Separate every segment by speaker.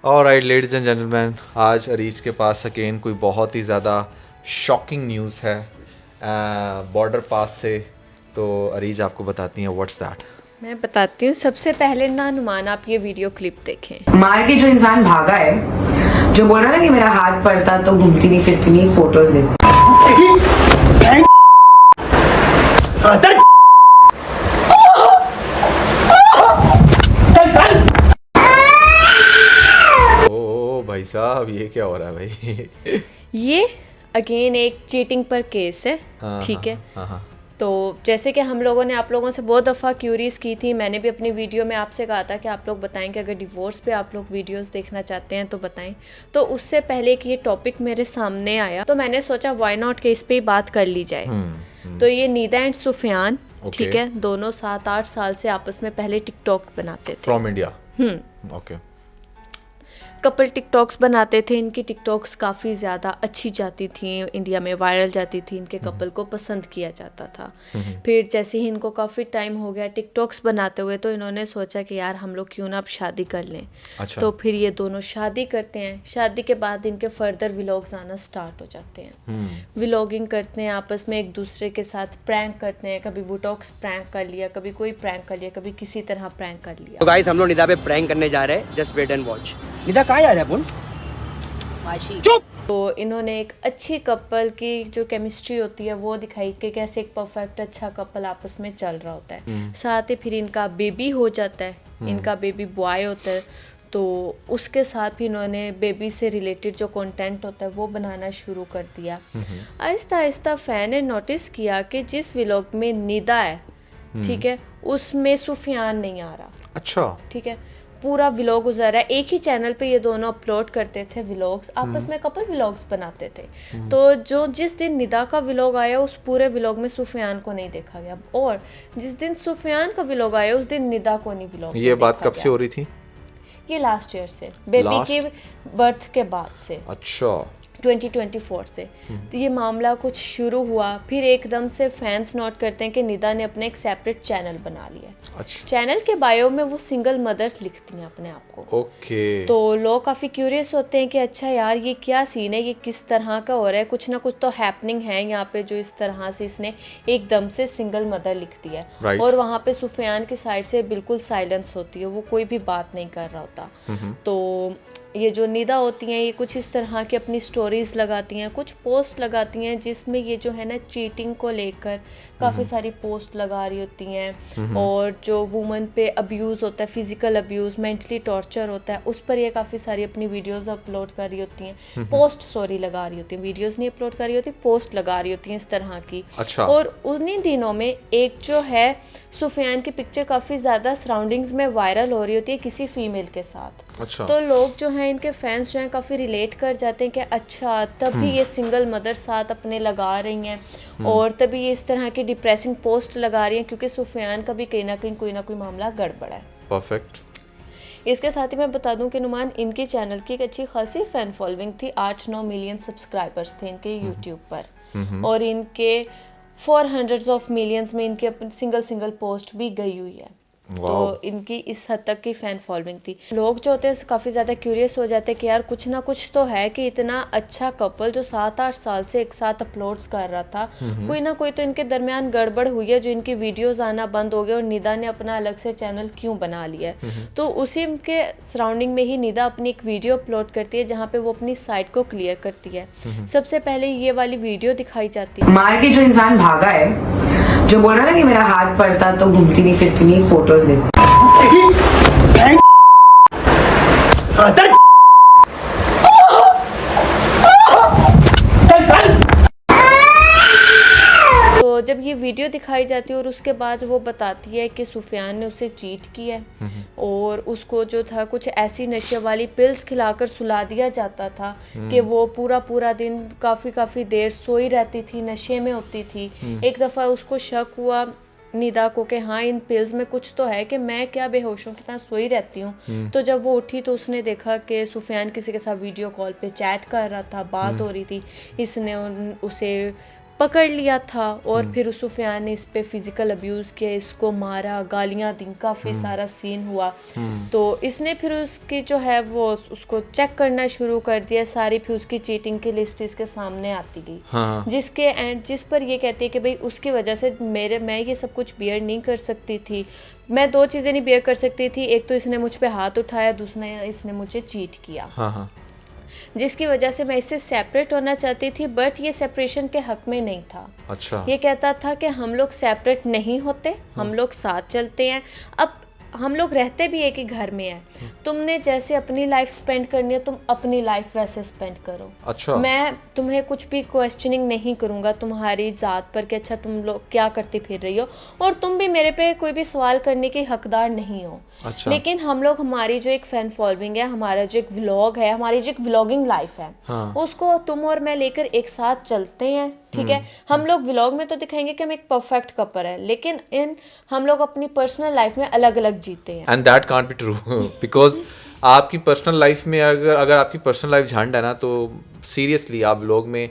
Speaker 1: Alright ladies and gentleman, आज अरीज के पास again कोई बहुत ही ज़्यादा शॉकिंग न्यूज़ है बॉर्डर पास से। तो अरीज आपको बताती हैं व्हाट्स दैट।
Speaker 2: मैं बताती हूँ। सबसे पहले ना नुमान आप ये वीडियो क्लिप देखें।
Speaker 3: मार के जो इंसान भागा है, जो बोल रहा ना कि मेरा हाथ पड़ता तो घूमती नहीं फिरती नहीं, फोटोज देखो।
Speaker 1: ओ भाई साहब, ये क्या हो रहा है भाई?
Speaker 2: ये अगेन एक चीटिंग पर केस है। ठीक है।
Speaker 1: हाँ।
Speaker 2: तो जैसे कि हम लोगों ने आप लोगों से बहुत दफ़ा क्यूरीज की थी, मैंने भी अपनी वीडियो में आपसे कहा था कि आप लोग बताएं कि अगर डिवोर्स पे आप लोग वीडियोस देखना चाहते हैं तो बताएं। तो उससे पहले कि ये टॉपिक मेरे सामने आया तो मैंने सोचा व्हाई नॉट कि इस पे ही बात कर ली जाए। तो ये नीदा एंड सुफियान, ठीक है, दोनों 7-8 साल से आपस में पहले टिकटॉक बनाते थे
Speaker 1: from India. Okay.
Speaker 2: Couple TikToks बनाते थे। इनकी टिकटॉक्स काफ़ी ज़्यादा अच्छी जाती थी, इंडिया में वायरल जाती थी, इनके कपल को पसंद किया जाता था। फिर जैसे ही इनको काफ़ी टाइम हो गया टिकटॉक्स बनाते हुए तो इन्होंने सोचा कि यार हम लोग क्यों ना अब शादी कर लें।
Speaker 1: अच्छा।
Speaker 2: तो फिर ये दोनों शादी करते हैं। शादी के बाद इनके फर्दर व्लॉग्स आना स्टार्ट हो जाते हैं। व्लॉगिंग करते हैं, आपस में एक दूसरे के साथ प्रैंक करते हैं। कभी बोटॉक्स प्रैंक कर लिया, कभी कोई प्रैंक कर लिया, कभी किसी तरह प्रैंक कर लिया।
Speaker 4: तो गाइस हम लोग निदा पे प्रैंक करने जा रहे हैं, just wait and watch. Nida कहाँ जा रहे हैं अपन? चुप।
Speaker 2: तो इन्होंने एक अच्छी कपल की जो केमिस्ट्री होती है वो दिखाई कि कैसे एक परफेक्ट अच्छा कपल आपस में चल रहा होता है। साथ ही फिर इनका बेबी हो जाता है, इनका बेबी बॉय होता है। तो उसके साथ भी इन्होंने बेबी से रिलेटेड जो कंटेंट होता है वो बनाना शुरू कर दिया। आहिस्ता आहिस्ता फैन ने नोटिस किया कि जिस व्लॉग में निदा है, ठीक है, उसमें सुफियान नहीं आ रहा।
Speaker 1: अच्छा।
Speaker 2: ठीक है, पूरा व्लॉग गुजर रहा है। एक ही चैनल पे ये दोनों अपलोड करते थे व्लॉग्स, आपस में कपल व्लॉग्स बनाते थे। तो जो जिस दिन निदा का व्लॉग आया उस पूरे व्लॉग में सुफियान को नहीं देखा गया, और जिस दिन सुफियान का व्लॉग आया उस दिन निदा को नहीं व्लॉग।
Speaker 1: ये बात कब से हो रही थी?
Speaker 2: ये लास्ट ईयर से, बेबी के बर्थ के बाद से।
Speaker 1: अच्छा।
Speaker 2: 2024 से। तो ये मामला कुछ शुरू हुआ, फिर एकदम से फैंस नोट करते हैं कि निदा ने अपने एक सेपरेट चैनल बना लिया।
Speaker 1: अच्छा।
Speaker 2: चैनल के बायो में वो सिंगल मदर लिखती हैं अपने आप को।
Speaker 1: ओके।
Speaker 2: तो लोग काफ़ी क्यूरियस होते हैं कि अच्छा यार ये क्या सीन है, ये किस तरह का हो रहा है, कुछ ना कुछ तो हैपनिंग है यहाँ पे, जो इस तरह से इसने एकदम से सिंगल मदर लिख दिया है।
Speaker 1: Right.
Speaker 2: और वहाँ पे सुफियान की साइड से बिल्कुल साइलेंस होती है, वो कोई भी बात नहीं कर रहा होता। तो ये जो निदा होती हैं ये कुछ इस तरह की अपनी स्टोरीज लगाती हैं, कुछ पोस्ट लगाती हैं जिसमें ये जो है ना चीटिंग को लेकर काफ़ी सारी पोस्ट लगा रही होती हैं। और जो वुमन पे अब्यूज़ होता है, फिजिकल अब्यूज़, मेंटली टॉर्चर होता है, उस पर ये काफ़ी सारी अपनी वीडियोस अपलोड कर रही होती हैं। पोस्ट सॉरी लगा रही होती हैं, वीडियोस नहीं अपलोड कर रही होती, पोस्ट लगा रही होती हैं इस तरह की।
Speaker 1: अच्छा।
Speaker 2: और उन्हीं दिनों में एक जो है सुफियान की पिक्चर काफ़ी ज़्यादा सराउंडिंग्स में वायरल हो रही होती है किसी फीमेल के साथ।
Speaker 1: अच्छा।
Speaker 2: तो लोग जो हैं, इनके फैंस जो हैं, काफ़ी रिलेट कर जाते हैं कि अच्छा तभी ये सिंगल मदर साथ अपने लगा रही हैं, और तभी ये इस तरह की डिप्रेसिंग पोस्ट लगा रही हैं क्योंकि सुफियान का भी कहीं ना कोई मामला गड़बड़ है।
Speaker 1: परफेक्ट।
Speaker 2: इसके साथ ही मैं बता दूं कि नुमान, इनकी चैनल की एक अच्छी खासी फ़ैन फॉलोइंग थी। 8-9 मिलियन सब्सक्राइबर्स थे इनके यूट्यूब पर, और इनके 400 ऑफ मिलियंस में इनके अपनी सिंगल पोस्ट भी गई हुई है। तो इनकी इस हद तक की फ़ैन फॉलोइंग थी। लोग जो होते हैं काफ़ी ज़्यादा क्यूरियस हो जाते हैं कि यार कुछ ना कुछ तो है कि इतना अच्छा कपल जो 7-8 साल से एक साथ अपलोड्स कर रहा था, कोई ना कोई तो इनके दरमियान गड़बड़ हुई है जो इनकी वीडियोस आना बंद हो गए, और निदा ने अपना अलग से चैनल क्यों बना लिया है। तो उसी के सराउंडिंग में ही निदा अपनी एक वीडियो अपलोड करती है जहाँ पे वो अपनी साइड को क्लियर करती है। सबसे पहले ये वाली वीडियो दिखाई जाती है।
Speaker 3: मार के जो इंसान भागा है, जो बोल रहा ना कि मेरा हाथ पड़ता तो घूमती नहीं फिरती नहीं, फोटोज देखो।
Speaker 2: तो जब ये वीडियो दिखाई जाती है और उसके बाद वो बताती है कि सुफियान ने उसे चीट किया है, और उसको जो था कुछ ऐसी नशे वाली पिल्स खिलाकर सुला दिया जाता था कि वो पूरा दिन काफ़ी देर सोई रहती थी, नशे में होती थी। एक दफ़ा उसको शक हुआ निदा को कि हाँ इन पिल्स में कुछ तो है कि मैं क्या बेहोशों की तरह सोई रहती हूँ। तो जब वो उठी तो उसने देखा कि सुफियान किसी के साथ वीडियो कॉल पे चैट कर रहा था, बात हो रही थी। इसने उसे पकड़ लिया था और फिर उस सुफियान ने इस पे फिजिकल अब्यूज़ किया, इसको मारा, गालियां दी, काफ़ी सारा सीन हुआ। तो इसने फिर उसकी जो है वो उसको चेक करना शुरू कर दिया सारी, फिर उसकी चीटिंग की लिस्ट इसके सामने आती गई।
Speaker 1: हाँ।
Speaker 2: जिस पर ये कहती है कि भाई उसकी वजह से मैं ये सब कुछ बियर नहीं कर सकती थी, मैं 2 चीज़ें नहीं बियर कर सकती थी, एक तो इसने मुझ पे हाथ उठाया, दूसरा इसने मुझे चीट किया।
Speaker 1: हाँ हाँ।
Speaker 2: जिसकी वजह से मैं इससे सेपरेट होना चाहती थी, बट ये सेपरेशन के हक में नहीं था।
Speaker 1: अच्छा।
Speaker 2: ये कहता था कि हम लोग सेपरेट नहीं होते, हम लोग साथ चलते हैं। अब हम लोग रहते भी एक ही घर में हैं, तुमने जैसे अपनी लाइफ स्पेंड करनी है तुम अपनी लाइफ वैसे स्पेंड करो।
Speaker 1: अच्छा।
Speaker 2: मैं तुम्हें कुछ भी क्वेश्चनिंग नहीं करूँगा तुम्हारी ज़ात पर कि अच्छा तुम लोग क्या करती फिर रही हो, और तुम भी मेरे पे कोई भी सवाल करने के हकदार नहीं हो।
Speaker 1: अच्छा।
Speaker 2: लेकिन हम लोग, हमारी जो एक फैन फॉलोइंग है, हमारा जो एक व्लॉग है, हमारी जो एक व्लॉगिंग लाइफ है,
Speaker 1: हाँ।
Speaker 2: उसको तुम और मैं लेकर एक साथ चलते हैं, ठीक है। हम लोग व्लॉग में तो दिखाएंगे कि हम एक परफेक्ट कपल है, लेकिन हम लोग अपनी पर्सनल लाइफ में अलग अलग जीते हैं।
Speaker 1: And that can't be true because आपकी पर्सनल लाइफ में अगर आपकी पर्सनल लाइफ झंड है ना, तो सीरियसली आप व्लॉग में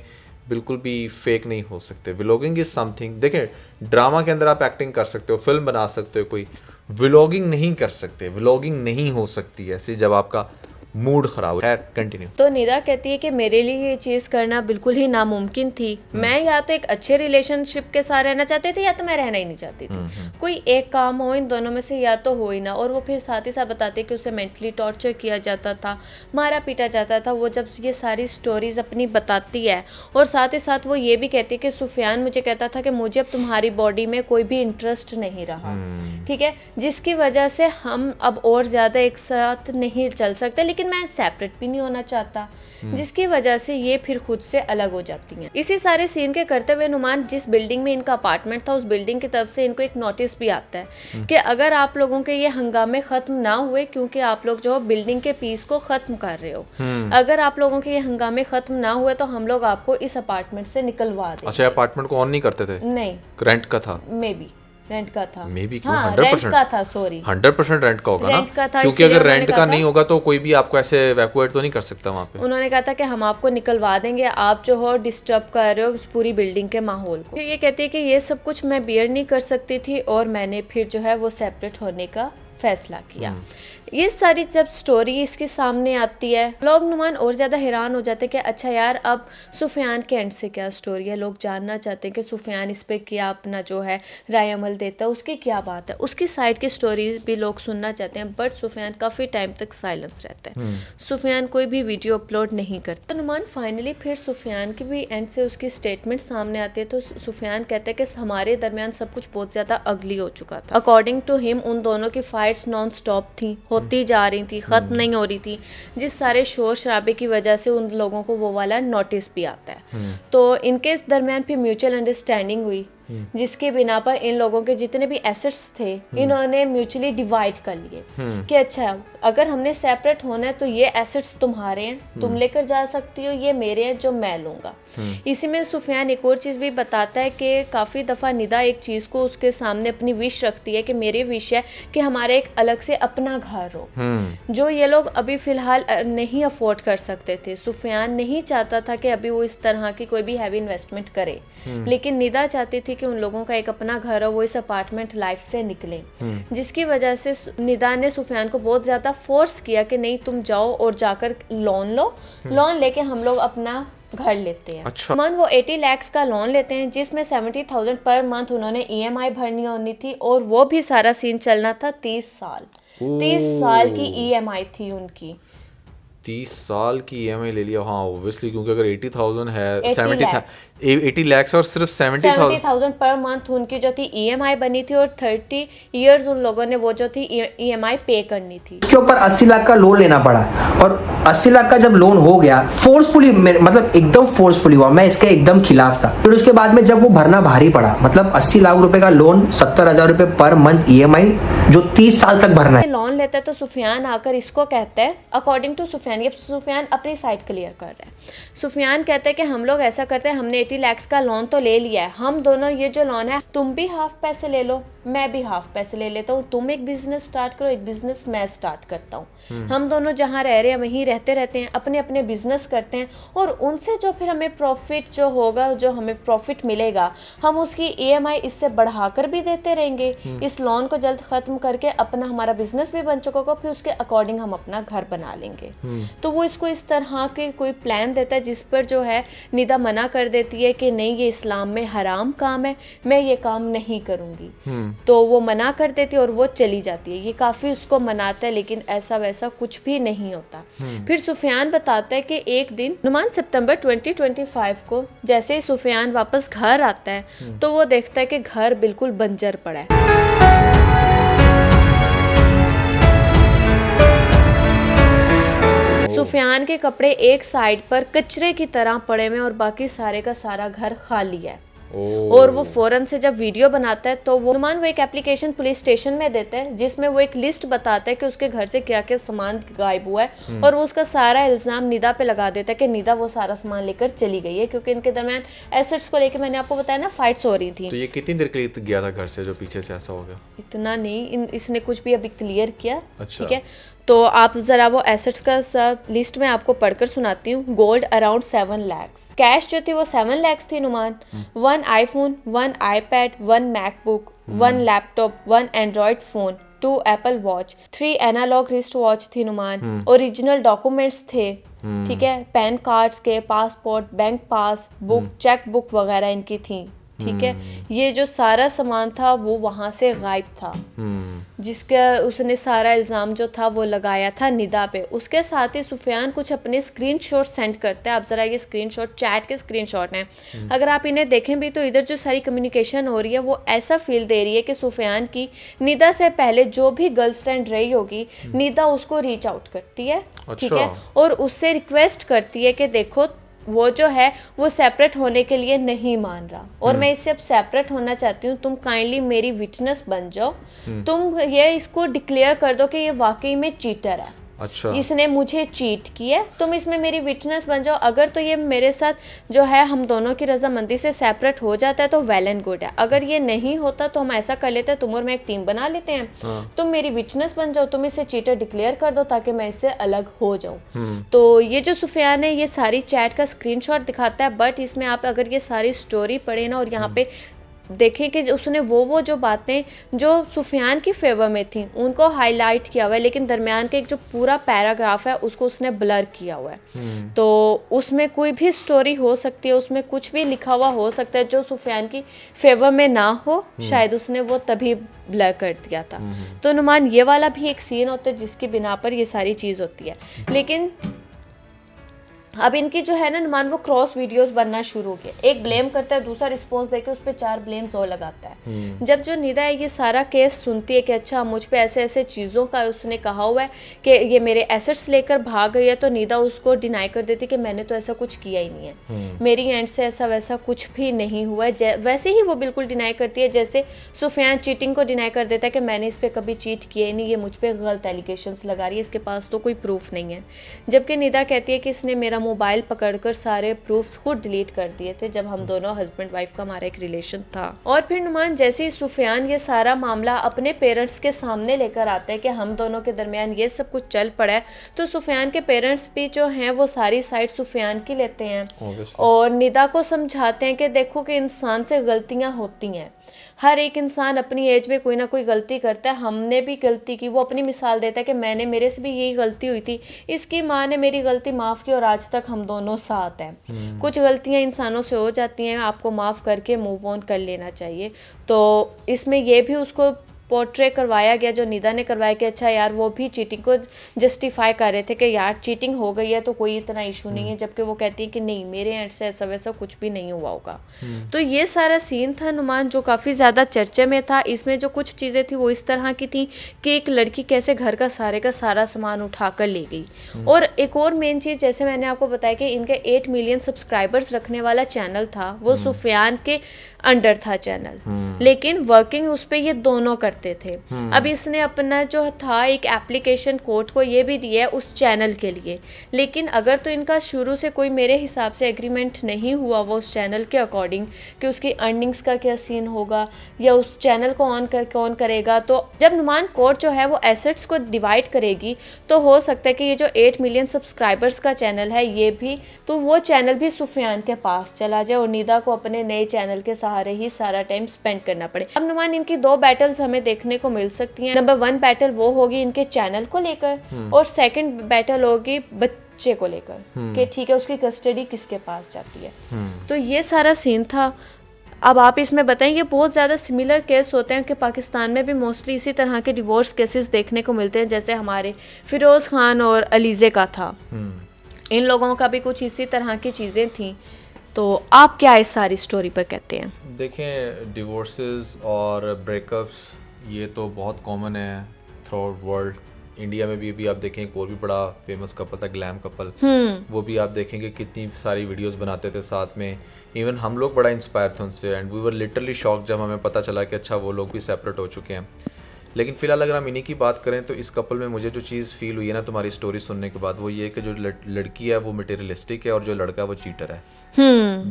Speaker 1: बिल्कुल भी फेक नहीं हो सकते। व्लॉगिंग इज समथिंग, देखिए ड्रामा के अंदर आप एक्टिंग कर सकते हो, फिल्म बना सकते हो, कोई व्लॉगिंग नहीं कर सकते। व्लॉगिंग नहीं हो सकती ऐसी जब आपका मूड खराब है। कंटिन्यू।
Speaker 2: तो निदा कहती है कि मेरे लिए ये चीज़ करना बिल्कुल ही नामुमकिन थी। मैं या तो एक अच्छे रिलेशनशिप के साथ रहना चाहती थी, या तो मैं रहना ही नहीं चाहती थी। कोई एक काम हो, इन दोनों में से या तो हो ही ना। और वो फिर साथ ही साथ बताते कि उसे मेंटली टॉर्चर किया जाता था, मारा पीटा जाता था। वो जब ये सारी स्टोरीज अपनी बताती है, और साथ ही साथ वो ये भी कहती है कि सुफियान मुझे कहता था कि मुझे अब तुम्हारी बॉडी में कोई भी इंटरेस्ट नहीं रहा, ठीक है, जिसकी वजह से हम अब और ज़्यादा एक साथ नहीं चल सकते, लेकिन मैं सेपरेट भी नहीं होना चाहता, जिसकी वजह से ये फिर खुद से अलग हो जाती हैं। इसी सारे सीन के करते हुए नुमान जिस बिल्डिंग में इनका अपार्टमेंट था, उस बिल्डिंग की तरफ से इनको एक नोटिस भी आता है कि अगर आप लोगों के ये हंगामे खत्म ना हुए, क्योंकि आप लोग जो बिल्डिंग के पीस को खत्म कर रहे हो, अगर आप लोगों के ये हंगामे खत्म ना हुए तो हम लोग आपको इस अपार्टमेंट से निकलवा देंगे।
Speaker 1: अच्छा, अपार्टमेंट को ऑन नहीं करते थे?
Speaker 2: नहीं,
Speaker 1: रेंट का था।
Speaker 2: मे बी रेंट का था।
Speaker 1: मे बी क्यों?
Speaker 2: हाँ,
Speaker 1: 100%
Speaker 2: रेंट का था, सॉरी
Speaker 1: 100% रेंट का होगा ना,
Speaker 2: रेंट का था,
Speaker 1: क्योंकि
Speaker 2: इसलिए
Speaker 1: अगर
Speaker 2: उन्होंने
Speaker 1: रेंट
Speaker 2: कहा
Speaker 1: का
Speaker 2: था-
Speaker 1: नहीं होगा तो कोई भी आपको ऐसे इवैक्यूएट तो नहीं कर सकता वहाँ पे।
Speaker 2: उन्होंने कहा था कि हम आपको निकलवा देंगे, आप जो हो डिस्टर्ब कर रहे हो उस पूरी बिल्डिंग के माहौल को। ये कहती है कि ये सब कुछ मैं बियर नहीं कर सकती थी, और मैंने फिर जो है वो सेपरेट होने का फैसला किया। ये सारी जब स्टोरी इसके सामने आती है, लोग नुमान और ज़्यादा हैरान हो जाते हैं कि अच्छा यार अब सुफियान के एंड से क्या स्टोरी है। लोग जानना चाहते हैं कि सुफियान इस पे क्या अपना जो है राय अमल देता है, उसकी क्या बात है, उसकी साइड की स्टोरीज भी लोग सुनना चाहते हैं। बट सुफियान काफ़ी टाइम तक साइलेंस रहता है, सुफियान कोई भी वीडियो अपलोड नहीं करता। तो नुमान फाइनली फिर सुफियान की भी एंड से उसकी स्टेटमेंट सामने आती है। तो सुफियान कहता है कि हमारे दरमियान सब कुछ बहुत ज़्यादा अगली हो चुका था। अकॉर्डिंग टू हिम उन दोनों की फाइट्स नॉन स्टॉप थी, होती जा रही थी, खत्म नहीं हो रही थी, जिस सारे शोर शराबे की वजह से उन लोगों को वो वाला नोटिस भी आता है। तो इनके दरमियान फिर म्यूचुअल अंडरस्टैंडिंग हुई, जिसके बिना पर इन लोगों के जितने भी एसेट्स थे इन्होंने म्यूचुअली डिवाइड कर लिए कि अच्छा अगर हमने सेपरेट होना है तो ये एसेट्स तुम्हारे हैं, तुम लेकर जा सकती हो, ये मेरे हैं जो मैं लूँगा। इसी में सुफियान एक और चीज़ भी बताता है कि काफ़ी दफ़ा निदा एक चीज़ को उसके सामने अपनी विश रखती है कि मेरी विश है कि हमारा एक अलग से अपना घर हो, जो ये लोग अभी फ़िलहाल नहीं अफोर्ड कर सकते थे। सुफियान नहीं चाहता था कि अभी वो इस तरह की कोई भी हैवी इन्वेस्टमेंट करे, लेकिन निदा चाहती थी कि उन लोगों का एक अपना घर हो, वो इस अपार्टमेंट लाइफ से निकले, जिसकी वजह से निदा ने सुफियान को बहुत ज़्यादा फोर्स किया कि नहीं तुम जाओ और जाकर लोन लो, लोन लेके हम लोग अपना घर लेते हैं।
Speaker 1: अच्छा।
Speaker 2: वो 80 लाख का लोन लेते हैं, जिसमें 70,000 पर मंथ उन्होंने EMI भरनी होनी थी, और वो भी सारा सीन चलना था 30 साल। 30 साल की EMI थी उनकी।
Speaker 1: 30 साल की EMI ले लिया। हाँ ऑब्वियसली, क्योंकि अगर 80,000 है
Speaker 2: 80
Speaker 1: लाख और सिर्फ
Speaker 2: 70,000 पर मंथ उनकी जो थी EMI बनी थी, और 30 इयर्स उन लोगों ने वो जो थी EMI पे करनी थी।
Speaker 5: उसके ऊपर 80 लाख का लोन लेना पड़ा, और 80 लाख का जब लोन हो गया फोर्सफुली, मतलब एकदम फोर्सफुली हुआ, मैं इसके एकदम खिलाफ था। फिर उसके बाद में जब वो भरना भारी पड़ा, मतलब 80 लाख रुपए का लोन, 70,000 रुपए पर मंथ EMI, जो 30 साल तक भरना है।
Speaker 2: लोन लेता है तो सुफियान आकर इसको कहता है, अकॉर्डिंग टू सुफियान, ये सुफियान अपनी साइड क्लियर कर रहा है। सुफियान कहता है कि हम लोग ऐसा करते हैं, हमने 80 लाख का लोन तो ले लिया है, हम दोनों ये जो लोन है तुम भी हाफ पैसे ले लो, मैं भी हाफ पैसे ले लेता हूँ, तुम एक बिजनेस स्टार्ट करो, एक बिजनेस मैं स्टार्ट करता हूँ, हम दोनों जहाँ रह रहे हैं वहीं कहते रहते हैं, अपने अपने बिजनेस करते हैं, और उनसे जो फिर हमें प्रॉफिट जो होगा, जो हमें प्रॉफिट मिलेगा, हम उसकी EMI इससे बढ़ाकर भी देते रहेंगे। इस लोन को जल्द ख़त्म करके अपना हमारा बिजनेस भी बन चुका होगा, फिर उसके अकॉर्डिंग हम अपना घर बना लेंगे। तो वो इसको इस तरह के कोई प्लान देता है जिस पर जो है निदा मना कर देती है कि नहीं ये इस्लाम में हराम काम है, मैं ये काम नहीं करूँगी। तो वो मना कर देती है और वो चली जाती है। ये काफ़ी उसको मनाता है, लेकिन ऐसा वैसा कुछ भी नहीं होता। फिर सुफियान बताता है कि एक दिन नुमान सितंबर 2025 को जैसे ही सुफियान वापस घर आता है तो वो देखता है कि घर बिल्कुल बंजर पड़ा है। सुफियान के कपड़े एक साइड पर कचरे की तरह पड़े हुए और बाकी सारे का सारा घर खाली है। और वो फौरन से जब वीडियो बनाता है तो वो नुमान वो एक एप्लीकेशन पुलिस स्टेशन में देता है जिसमें वो एक लिस्ट बताता है कि उसके घर से क्या क्या सामान गायब हुआ है, और वो उसका सारा इल्जाम निदा पे लगा देता है कि निदा वो सारा सामान लेकर चली गई है, क्योंकि इनके दरमियान एसेट्स को लेकर मैंने आपको बताया ना फाइट्स हो रही थी।
Speaker 1: तो ये कितनी देर के लिए गया था घर से जो पीछे से ऐसा हो गया?
Speaker 2: इतना नहीं, इसने कुछ भी अभी क्लियर किया।
Speaker 1: अच्छा।
Speaker 2: ठीक है, तो आप जरा वो एसेट्स का सब लिस्ट में आपको पढ़कर सुनाती हूँ। गोल्ड अराउंड 7 lakhs, कैश जो थी वो 7 lakhs थी नुमान, 1 iPhone, 1 iPad, 1 MacBook, 1 laptop, 1 Android phone, 2 Apple watch, 3 analogue wrist watch थी नुमान, ओरिजिनल डॉक्यूमेंट्स थे, ठीक है, पैन कार्ड्स के, passport, bank pass, cheque book वगैरह इनकी थी। ठीक है, ये जो सारा सामान था वो वहाँ से गायब था, जिसका उसने सारा इल्ज़ाम जो था वो लगाया था निदा पे। उसके साथ ही सुफियान कुछ अपने स्क्रीनशॉट सेंड करते हैं। आप ज़रा ये स्क्रीनशॉट चैट के स्क्रीनशॉट हैं, अगर आप इन्हें देखें भी तो इधर जो सारी कम्युनिकेशन हो रही है वो ऐसा फील दे रही है कि सुफियान की निदा से पहले जो भी गर्लफ्रेंड रही होगी, निदा उसको रीच आउट करती है। ठीक है, और उससे रिक्वेस्ट करती है कि देखो वो जो है वो सेपरेट होने के लिए नहीं मान रहा, और मैं इससे अब सेपरेट होना चाहती हूँ, तुम काइंडली मेरी विटनेस बन जाओ, तुम ये इसको डिक्लेयर कर दो कि ये वाकई में चीटर है।
Speaker 1: अच्छा,
Speaker 2: इसने मुझे चीट किया, तुम इसमें मेरी विटनेस बन जाओ। अगर तो ये मेरे साथ जो है हम दोनों की रजामंदी से सेपरेट हो जाता है तो वेल एंड गुड है, अगर ये नहीं होता तो हम ऐसा कर लेते हैं, तुम और मैं एक टीम बना लेते हैं, तुम मेरी विटनेस बन जाओ, तुम इसे चीटर डिक्लेयर कर दो ताकि मैं इससे अलग हो जाऊं। तो ये जो सुफियान है ये सारी चैट का स्क्रीनशॉट दिखाता है, बट इसमें आप अगर ये सारी स्टोरी पढ़े ना और यहाँ पे देखें कि उसने वो जो बातें जो सुफियान की फेवर में थी उनको हाईलाइट किया हुआ है, लेकिन दरमियान के एक जो पूरा पैराग्राफ है उसको उसने ब्लर किया हुआ है। तो उसमें कोई भी स्टोरी हो सकती है, उसमें कुछ भी लिखा हुआ हो सकता है जो सुफियान की फेवर में ना हो, शायद उसने वो तभी ब्लर कर दिया था। तो नुमान ये वाला भी एक सीन होता है जिसकी बिना पर ये सारी चीज़ होती है। लेकिन अब इनकी जो है ना नुमान वो क्रॉस वीडियोस बनना शुरू हो गए, एक ब्लेम करता है, दूसरा रिस्पॉन्स देके उस पर 4 ब्लेम्स और लगाता है। जब जो निदा है ये सारा केस सुनती है कि अच्छा मुझ पे ऐसे ऐसे चीज़ों का उसने कहा हुआ है कि ये मेरे एसेट्स लेकर भाग गई है, तो निदा उसको डिनाई कर देती कि मैंने तो ऐसा कुछ किया ही नहीं है, मेरी एंड से ऐसा वैसा कुछ भी नहीं हुआ है। वैसे ही वो बिल्कुल डिनाई करती है जैसे सुफियान चीटिंग को डिनाई कर देता है कि मैंने इस पर कभी चीट किया ही नहीं, ये मुझ पर गलत एलिगेशंस लगा रही है, इसके पास तो कोई प्रूफ नहीं है। जबकि निदा कहती है कि इसने मेरा मोबाइल पकड़कर सारे प्रूफ्स खुद डिलीट कर दिए थे जब हम दोनों हस्बैंड वाइफ का हमारा एक रिलेशन था। और फिर नुमान जैसे ही सुफियान ये सारा मामला अपने पेरेंट्स के सामने लेकर आता है कि हम दोनों के दरमियान ये सब कुछ चल पड़ा है, तो सुफियान के पेरेंट्स भी जो हैं वो सारी साइड सुफियान की लेते हैं और निदा को समझाते हैं कि देखो कि इंसान से गलतियां होती हैं, हर एक इंसान अपनी एज में कोई ना कोई गलती करता है, हमने भी गलती की। वो अपनी मिसाल देता है कि मेरे से भी यही गलती हुई थी, इसकी माँ ने मेरी गलती माफ़ की और आज तक हम दोनों साथ हैं। कुछ गलतियाँ इंसानों से हो जाती हैं, आपको माफ़ करके मूव ऑन कर लेना चाहिए। तो इसमें यह भी उसको पोर्ट्रे करवाया गया जो निदा ने करवाया कि अच्छा यार वो भी चीटिंग को जस्टिफाई कर रहे थे कि यार चीटिंग हो गई है तो कोई इतना इशू नहीं है, जबकि वो कहती है कि नहीं मेरे एंड से ऐसा वैसा कुछ भी नहीं हुआ होगा। तो ये सारा सीन था नुमान जो काफ़ी ज़्यादा चर्चे में था। इसमें जो कुछ चीज़ें थी वो इस तरह की थी कि एक लड़की कैसे घर का सारा सामान उठा कर ले गई। और एक और मेन चीज़ जैसे मैंने आपको बताया कि इनके 8 मिलियन सब्सक्राइबर्स रखने वाला चैनल था वो सुफियान के अंडर था चैनल, लेकिन वर्किंग उस पर ये दोनों करते करते थे। अब इसने अपना जो था एक एप्लीकेशन कोर्ट को ये भी दिया है उस चैनल के लिए, लेकिन अगर तो इनका शुरू से कोई मेरे हिसाब से एग्रीमेंट नहीं हुआ वो उस चैनल के अकॉर्डिंग कि उसकी अर्निंग्स का क्या सीन होगा या उस चैनल को ऑन कर कौन करेगा, तो जब नुमान कोर्ट जो है वो एसेट्स को डिवाइड करेगी तो हो सकता है कि ये जो 8 मिलियन सब्सक्राइबर्स का चैनल है ये भी, तो वो चैनल भी सुफियान के पास चला जाए और निदा को अपने नए चैनल के सहारे ही सारा टाइम स्पेंड करना पड़े। अब नुमान इनकी 2 बैटल्स हमें देखने को मिल सकती हैं। नंबर 1 बैटल वो होगी इनके चैनल को लेकर और सेकंड बैटल होगी बच्चे को लेकर कि ठीक है उसकी कस्टडी किसके पास जाती है। तो ये सारा सीन था। अब आप इसमें बताएं, ये बहुत ज़्यादा सिमिलर केस होते हैं कि पाकिस्तान में भी मोस्टली इसी तरह के डिवोर्स केसेस देखने को मिलते हैं, जैसे हमारे फिरोज़ खान और अलीज़े का था। इन लोगों का भी कुछ इसी तरह की चीज़ें थी। तो आप क्या इस सारी स्टोरी पर कहते हैं?
Speaker 1: देखें, डिवोर्सेस और ब्रेकअप्स ये तो बहुत कॉमन है थ्रू आउट वर्ल्ड। इंडिया में भी अभी आप देखें एक और भी बड़ा फेमस कपल था, ग्लैम कपल। वो भी आप देखेंगे कितनी सारी वीडियोस बनाते थे साथ में। इवन हम लोग बड़ा इंस्पायर थे उनसे and we were literally shock जब हमें पता चला कि अच्छा वो लोग भी सेपरेट हो चुके हैं। लेकिन फिलहाल अगर हम इन्हीं की बात करें तो इस कपल में मुझे जो चीज़ फील हुई है ना तुम्हारी स्टोरी सुनने के बाद, वो ये है कि जो लड़की है वो मटेरियलिस्टिक है और जो लड़का है वो चीटर है।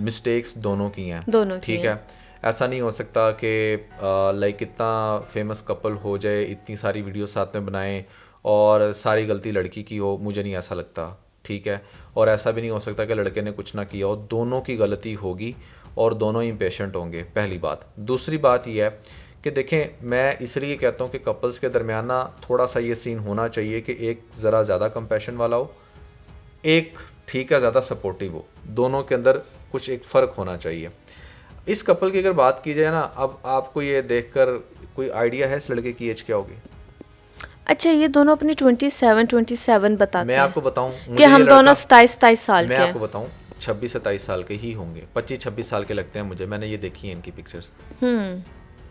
Speaker 1: मिस्टेक्स दोनों की हैं,
Speaker 2: दोनों की
Speaker 1: ठीक है। ऐसा नहीं हो सकता कि लाइक इतना फेमस कपल हो जाए, इतनी सारी वीडियो साथ में बनाएं और सारी गलती लड़की की हो, मुझे नहीं ऐसा लगता, ठीक है। और ऐसा भी नहीं हो सकता कि लड़के ने कुछ ना किया हो, दोनों की गलती होगी और दोनों ही इम्पेशेंट होंगे, पहली बात। दूसरी बात यह है कि देखें, मैं इसलिए कहता हूँ कि कपल्स के दरमियान ना थोड़ा सा ये सीन होना चाहिए कि एक ज़रा ज़्यादा कंपैशन वाला हो, एक ठीक है ज़्यादा सपोर्टिव हो, दोनों के अंदर कुछ एक फ़र्क होना चाहिए। इस कपल की अगर बात की जाए ना, अब आपको ये देखकर कोई आइडिया है इस लड़के की एज क्या होगी?
Speaker 2: अच्छा, ये दोनों अपने 27 बताते
Speaker 1: मैं
Speaker 2: हैं
Speaker 1: आपको बताऊं
Speaker 2: कि हम दोनों 27 साल
Speaker 1: मैं
Speaker 2: के
Speaker 1: आपको बताऊं 26-27 साल के ही होंगे, 25-26 साल के लगते हैं मुझे, मैंने ये देखी है इनकी पिक्चर्स।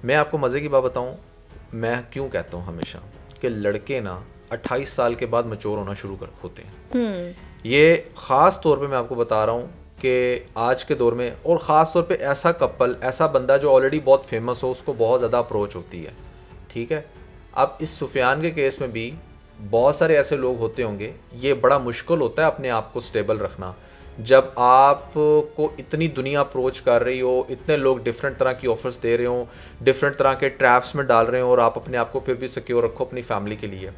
Speaker 1: मैं आपको मज़े की बात बताऊं, मैं क्यों कहता हूं हमेशा कि लड़के ना 28 साल के बाद मैच्योर होना शुरू होते हैं। ये ख़ास तौर पे मैं आपको बता रहा हूँ कि आज के दौर में, और ख़ास तौर पे ऐसा कपल, ऐसा बंदा जो ऑलरेडी बहुत फेमस हो, उसको बहुत ज़्यादा अप्रोच होती है, ठीक है। अब इस सुफियान के केस में भी बहुत सारे ऐसे लोग होते होंगे, ये बड़ा मुश्किल होता है अपने आप को स्टेबल रखना जब आपको इतनी दुनिया अप्रोच कर रही हो, इतने लोग डिफरेंट तरह की ऑफर्स दे रहे हो, डिफरेंट तरह के ट्रैप्स में डाल रहे हो और आप अपने आप को फिर भी सिक्योर रखो अपनी फैमिली के लिए।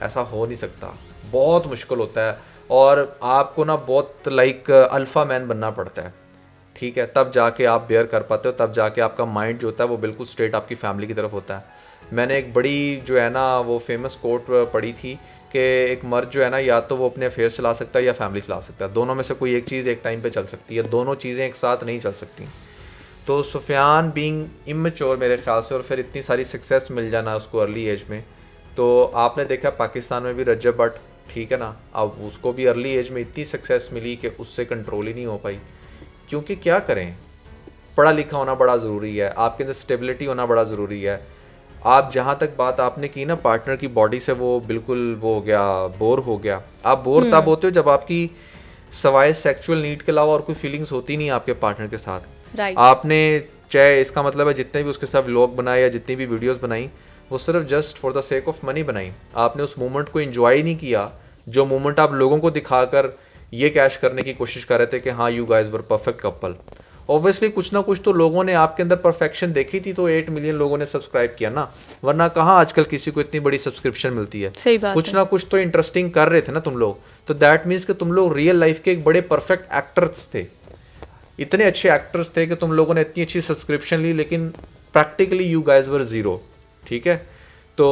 Speaker 1: ऐसा हो नहीं सकता, बहुत मुश्किल होता है और आपको ना बहुत लाइक अल्फ़ा मैन बनना पड़ता है, ठीक है। तब जाके आप बेयर कर पाते हो, तब जाके आपका माइंड जो होता है वो बिल्कुल स्ट्रेट आपकी फैमिली की तरफ होता है। मैंने एक बड़ी जो है ना वो फेमस कोट पढ़ी थी कि एक मर्द जो है ना या तो वो अपने अफेयर चला सकता है या फैमिली चला सकता है, दोनों में से कोई एक चीज़ एक टाइम पे चल सकती है, दोनों चीज़ें एक साथ नहीं चल सकती। तो सुफियान बीइंग इमेच्योर मेरे ख्याल से, और फिर इतनी सारी सक्सेस मिल जाना उसको अर्ली एज में, तो आपने देखा पाकिस्तान में भी रजब भट्ट, ठीक है ना, अब उसको भी अर्ली एज में इतनी सक्सेस मिली कि उससे कंट्रोल ही नहीं हो पाई। क्योंकि क्या करें, पढ़ा लिखा होना बड़ा ज़रूरी है, आपके अंदर स्टेबिलिटी होना बड़ा ज़रूरी है। आप जहाँ तक बात आपने की ना पार्टनर की बॉडी से, वो बिल्कुल वो हो गया, बोर हो गया। आप बोर तब होते हो जब आपकी सवाए सेक्सुअल नीड के अलावा और कोई फीलिंग्स होती नहीं आपके पार्टनर के साथ। आपने चाहे, इसका मतलब है जितने भी उसके साथ व्लॉग बनाए या जितनी भी वीडियोस बनाई, वो सिर्फ just for the sake of money बनाई। आपने उस मोमेंट को एंजॉय नहीं किया, जो मोमेंट आप लोगों को दिखाकर ये कैश करने की कोशिश कर रहे थे कि हाँ you guys were perfect couple. Obviously कुछ ना कुछ तो लोगों ने आपके अंदर परफेक्शन देखी थी, तो 8 मिलियन लोगों ने सब्सक्राइब किया ना, वरना कहाँ आजकल किसी को इतनी बड़ी सब्सक्रिप्शन मिलती है।
Speaker 2: सही बात
Speaker 1: कुछ ना कुछ तो इंटरेस्टिंग कर रहे थे ना तुम लोग, तो दैट मीन्स कि तुम लोग रियल लाइफ के एक बड़े परफेक्ट एक्टर्स थे, इतने अच्छे एक्टर्स थे कि तुम लोगों ने इतनी अच्छी सब्सक्रिप्शन ली, लेकिन practically you guys were zero, ठीक है। तो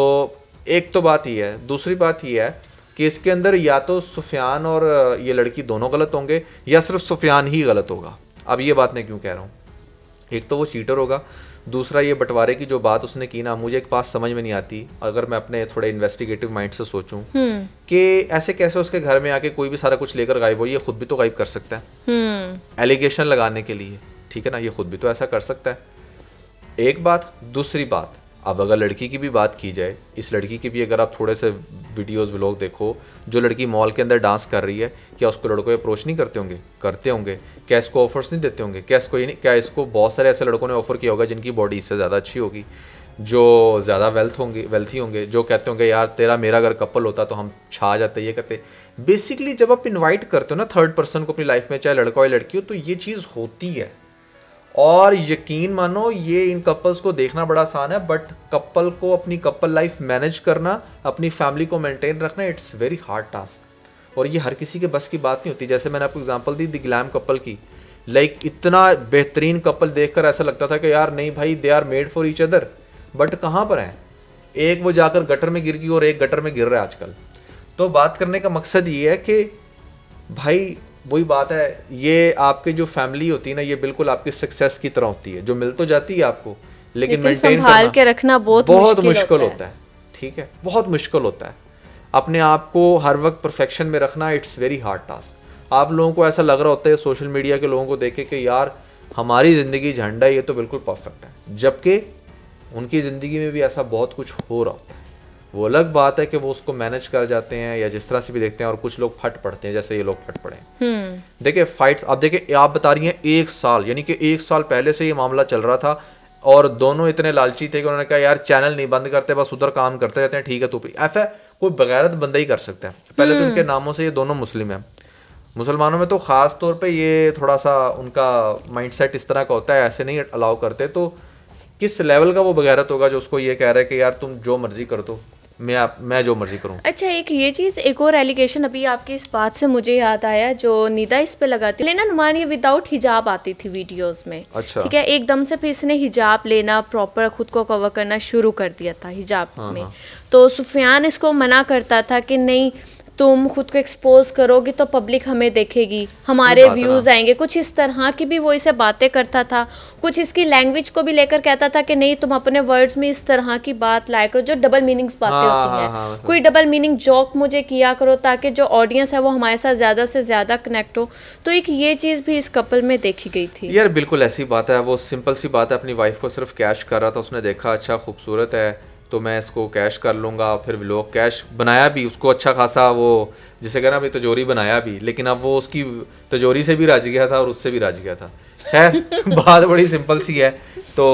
Speaker 1: एक तो बात ही है। दूसरी बात ये है कि इसके अंदर या तो सुफियान और ये लड़की दोनों गलत होंगे या सिर्फ सुफियान ही गलत होगा। अब ये बात मैं क्यों कह रहा हूँ, एक तो वो चीटर होगा, दूसरा ये बंटवारे की जो बात उसने की ना, मुझे एक बात समझ में नहीं आती अगर मैं अपने थोड़े इन्वेस्टिगेटिव माइंड से सोचूं कि ऐसे कैसे उसके घर में आके कोई भी सारा कुछ लेकर गायब हो। ये खुद भी तो गायब कर सकता है एलिगेशन लगाने के लिए, ठीक है ना, ये खुद भी तो ऐसा कर सकता है। एक बात। दूसरी बात, अब अगर लड़की की भी बात की जाए, इस लड़की की भी अगर आप थोड़े से वीडियोस व्लॉग देखो, जो लड़की मॉल के अंदर डांस कर रही है, क्या उसको लड़कों अप्रोच नहीं करते होंगे? करते होंगे। क्या इसको ऑफर्स नहीं देते होंगे? क्या इसको बहुत सारे ऐसे लड़कों ने ऑफर किया होगा जिनकी बॉडी इससे ज़्यादा अच्छी होगी? जो ज़्यादा वेल्थी होंगे, जो कहते होंगे यार तेरा मेरा अगर कपल होता तो हम छा जाते, ये कहते। बेसिकली जब आप इनवाइट करते हो ना थर्ड पर्सन को अपनी लाइफ में, चाहे लड़का हो या लड़की हो, तो ये चीज़ होती है। और यकीन मानो ये इन कपल्स को देखना बड़ा आसान है, बट कपल को अपनी कपल लाइफ मैनेज करना, अपनी फैमिली को मेंटेन रखना, इट्स वेरी हार्ड टास्क। और ये हर किसी के बस की बात नहीं होती। जैसे मैंने आपको example the the glam couple की, लाइक इतना बेहतरीन कपल देखकर ऐसा लगता था कि यार नहीं भाई they are made for each other, but कहाँ पर हैं? एक वो जाकर गटर में गिर गई और एक गटर में गिर रहा है आजकल। तो बात करने का मकसद ये है कि भाई वही बात है, ये आपके जो फैमिली होती है ना, ये बिल्कुल आपकी सक्सेस की तरह होती है, जो मिल तो जाती है आपको, लेकिन मेंटेन
Speaker 2: संभाल के रखना बहुत
Speaker 1: मुश्किल होता है। ठीक है, बहुत मुश्किल होता है। अपने आप को हर वक्त परफेक्शन में रखना, इट्स वेरी हार्ड टास्क। आप लोगों को ऐसा लग रहा होता है सोशल मीडिया के लोगों को देखे कि यार हमारी ज़िंदगी झंडा ये तो बिल्कुल परफेक्ट है, जबकि उनकी ज़िंदगी में भी ऐसा बहुत कुछ हो रहा होता है। वो अलग बात है कि वो उसको मैनेज कर जाते हैं या जिस तरह से भी देखते हैं, और कुछ लोग फट पड़ते हैं जैसे ये लोग फट पड़े हैं। देखिए फाइट्स, अब देखिए आप बता रही हैं 1 साल, यानी कि 1 साल पहले से ये मामला चल रहा था और दोनों इतने लालची थे कि उन्होंने कहा यार चैनल नहीं बंद करते, बस उधर काम करते रहते हैं, ठीक है। तो ऐसा कोई बगैरत बंदा ही कर सकता है। पहले तो इनके नामों से ये दोनों मुस्लिम हैं। मुसलमानों में तो ख़ास तौर पे ये थोड़ा सा उनका माइंडसेट इस तरह का होता है, ऐसे नहीं अलाउ करते। तो किस लेवल का वो बगैरत होगा जो उसको ये कह रहा है कि यार तुम जो मर्जी कर दो, मैं जो मर्जी करूं।
Speaker 2: अच्छा, एक ये चीज़, एक और एलिगेशन अभी आपकी इस बात से मुझे याद आया, जो निदा इस पे लगाती लेना नुमान, ये विदाउट हिजाब आती थी वीडियोस में।
Speaker 1: अच्छा।
Speaker 2: ठीक है, एकदम से फिर इसने हिजाब लेना, प्रॉपर खुद को कवर करना शुरू कर दिया था हिजाब में। तो सुफियान इसको मना करता था कि नहीं तुम खुद को एक्सपोज करोगी तो पब्लिक हमें देखेगी, हमारे व्यूज़ आएंगे, कुछ इस तरह की भी वो इसे बातें करता था। कुछ इसकी लैंग्वेज को भी लेकर कहता था कि नहीं तुम अपने वर्ड्स में इस तरह की बात लाया करो जो डबल मीनिंग्स बातें होती हैं। कोई डबल मीनिंग जोक मुझे किया करो ताकि जो ऑडियंस है वो हमारे साथ ज़्यादा से ज़्यादा कनेक्ट हो। तो एक ये चीज़ भी इस कपल में देखी गई थी।
Speaker 1: यार बिल्कुल ऐसी बात है, वो सिंपल सी बात है, अपनी वाइफ को सिर्फ कैश कर रहा था, उसने देखा अच्छा खूबसूरत है तो मैं इसको कैश कर लूँगा। फिर लोग कैश बनाया भी उसको अच्छा खासा, वो जिसे कहना अपनी तिजोरी बनाया भी, लेकिन अब वो उसकी तिजोरी से भी राज गया था और उससे भी राज गया था। खैर बात बड़ी सिंपल सी है। तो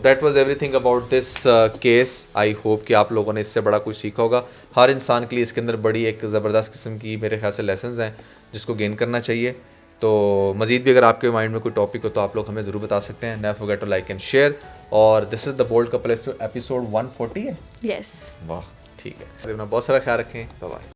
Speaker 1: that was everything about this case. I hope कि आप लोगों ने इससे बड़ा कुछ सीखा होगा। हर इंसान के लिए इसके अंदर बड़ी एक ज़बरदस्त किस्म की मेरे ख्याल से लेसन्स हैं जिसको गेन करना चाहिए। तो मज़ीद भी अगर आपके माइंड में कोई टॉपिक हो तो आप लोग हमें ज़रूर बता सकते हैं। Never forget to like and share. और this is the bold couple episode 140 है।
Speaker 2: यस।
Speaker 1: वाह ठीक है, अपना बहुत सारा ख्याल रखें। Bye bye.